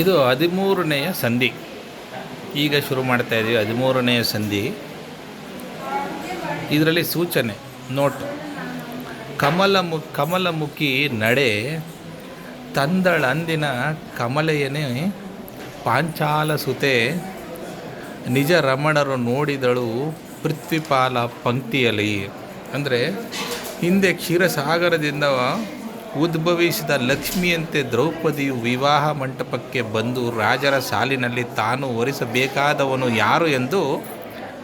ಇದು 13ನೆಯ ಸಂಧಿ. ಈಗ ಶುರು ಮಾಡ್ತಾ ಇದ್ದೀವಿ 13ನೆಯ ಸಂಧಿ. ಇದರಲ್ಲಿ ಸೂಚನೆ ನೋಟು. ಕಮಲಮುಖಿ ನಡೆ ತಂದಳಂದಿನ ಕಮಲೆಯನೇ ಪಾಂಚಾಲ ಸುತೆ ನಿಜ ರಮಣರು ನೋಡಿದಳು ಪೃಥ್ವಿಪಾಲ ಪಂಕ್ತಿಯಲ್ಲಿ. ಅಂದರೆ ಹಿಂದೆ ಕ್ಷೀರಸಾಗರದಿಂದ ಉದ್ಭವಿಸಿದ ಲಕ್ಷ್ಮಿಯಂತೆ ದ್ರೌಪದಿಯು ವಿವಾಹ ಮಂಟಪಕ್ಕೆ ಬಂದು ರಾಜರ ಸಾಲಿನಲ್ಲಿ ತಾನು ವರಿಸಬೇಕಾದವನು ಯಾರು ಎಂದು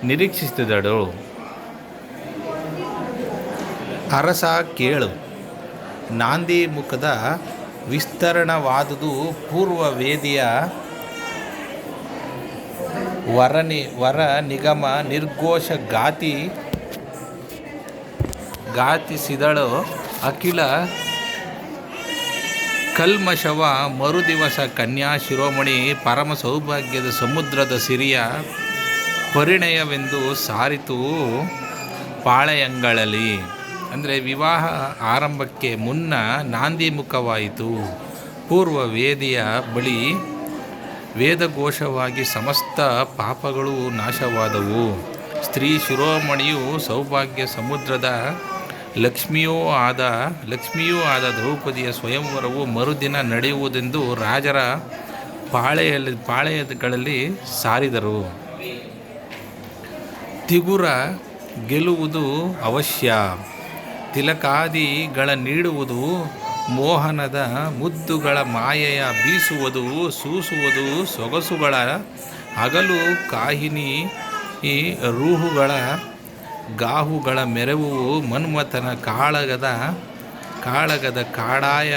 ನಿರೀಕ್ಷಿಸಿದಳು. ಅರಸ ಕೇಳು, ನಾಂದಿ ಮುಖದ ವಿಸ್ತರಣವಾದುದು ಪೂರ್ವ ವೇದಿಯ ವರ ನಿಗಮ ನಿರ್ಘೋಷ ಗಾತಿಸಿದಳು ಅಖಿಲ ಕಲ್ಮಶವ ಮರುದಿವಸ ಕನ್ಯಾ ಶಿರೋಮಣಿ ಪರಮ ಸೌಭಾಗ್ಯದ ಸಮುದ್ರದ ಸಿರಿಯ ಪರಿಣಯವೆಂದು ಸಾರಿತು ಪಾಳೆಯಂಗಳಲ್ಲಿ. ಅಂದರೆ ವಿವಾಹ ಆರಂಭಕ್ಕೆ ಮುನ್ನ ನಾಂದಿ ಮುಖವಾಯಿತು. ಪೂರ್ವ ವೇದಿಯ ಬಳಿ ವೇದಘೋಷವಾಗಿ ಸಮಸ್ತ ಪಾಪಗಳು ನಾಶವಾದವು. ಸ್ತ್ರೀ ಶಿರೋಮಣಿಯು ಸೌಭಾಗ್ಯ ಸಮುದ್ರದ ಲಕ್ಷ್ಮಿಯೂ ಆದ ದ್ರೌಪದಿಯ ಸ್ವಯಂವರವು ಮರುದಿನ ನಡೆಯುವುದೆಂದು ರಾಜರ ಪಾಳೆಯಗಳಲ್ಲಿ ಸಾರಿದರು. ತಿಗುರ ಗೆಲ್ಲುವುದು ಅವಶ್ಯ, ತಿಲಕಾದಿಗಳ ನೀಡುವುದು, ಮೋಹನದ ಮುದ್ದುಗಳ ಮಾಯೆಯ ಬೀಸುವುದು, ಸೂಸುವುದು, ಸೊಗಸುಗಳ ಹಗಲು ಕಾಹಿನಿ ರೂಹುಗಳ ಗಾಹುಗಳ ಮೆರವುವು, ಮನ್ಮಥನ ಕಾಳಗದ ಕಾಡಾಯ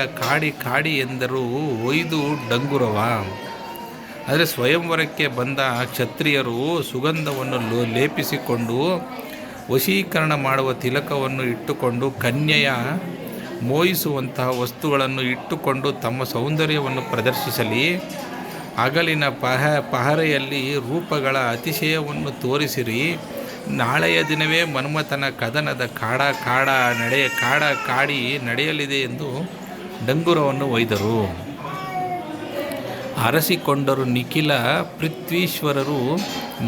ಕಾಡಿ ಎಂದರು ಒಯ್ದು ಡಂಗುರವ. ಆದರೆ ಸ್ವಯಂವರಕ್ಕೆ ಬಂದ ಕ್ಷತ್ರಿಯರು ಸುಗಂಧವನ್ನು ಲೇಪಿಸಿಕೊಂಡು ವಶೀಕರಣ ಮಾಡುವ ತಿಲಕವನ್ನು ಇಟ್ಟುಕೊಂಡು ಕನ್ಯೆಯ ಮೋಹಿಸುವಂತಹ ವಸ್ತುಗಳನ್ನು ಇಟ್ಟುಕೊಂಡು ತಮ್ಮ ಸೌಂದರ್ಯವನ್ನು ಪ್ರದರ್ಶಿಸಲಿ. ಹಗಲಿನ ಪಹರೆಯಲ್ಲಿ ರೂಪಗಳ ಅತಿಶಯವನ್ನು ತೋರಿಸಿರಿ. ನಾಳೆಯ ದಿನವೇ ಮನ್ಮಥನ ಕದನದ ಕಾಡಿ ನಡೆಯಲಿದೆ ಎಂದು ಡಂಗುರವನ್ನು ಒಯ್ದರು. ಅರಸಿಕೊಂಡರು ನಿಖಿಲ ಪೃಥ್ವೀಶ್ವರರು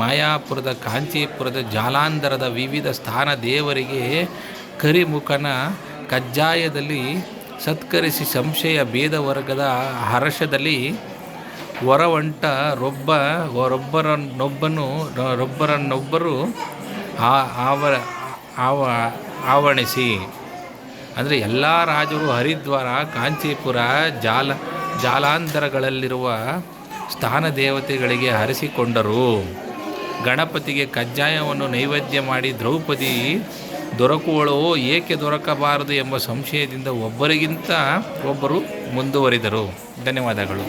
ಮಾಯಾಪುರದ, ಕಾಂಚೀಪುರದ, ಜಾಲಾಂಧರದ ವಿವಿಧ ಸ್ಥಾನ ದೇವರಿಗೆ ಕರಿಮುಖನ ಕಜ್ಜಾಯದಲ್ಲಿ ಸತ್ಕರಿಸಿ ಸಂಶಯ ಭೇದವರ್ಗದ ಹರ್ಷದಲ್ಲಿ ಹೊರವಂಟ ರೊಬ್ಬರನ್ನೊಬ್ಬರು ಆವಣಿಸಿ. ಅಂದರೆ ಎಲ್ಲ ರಾಜರು ಹರಿದ್ವಾರ, ಕಾಂಚೀಪುರ, ಜಾಲಾಂಧರಗಳಲ್ಲಿರುವ ಸ್ಥಾನ ದೇವತೆಗಳಿಗೆ ಹರಿಸಿಕೊಂಡರು. ಗಣಪತಿಗೆ ಕಜ್ಜಾಯವನ್ನು ನೈವೇದ್ಯ ಮಾಡಿ ದ್ರೌಪದಿ ದೊರಕುವಳೋ ಏಕೆ ದೊರಕಬಾರದು ಎಂಬ ಸಂಶಯದಿಂದ ಒಬ್ಬರಿಗಿಂತ ಒಬ್ಬರು ಮುಂದುವರಿದರು. ಧನ್ಯವಾದಗಳು.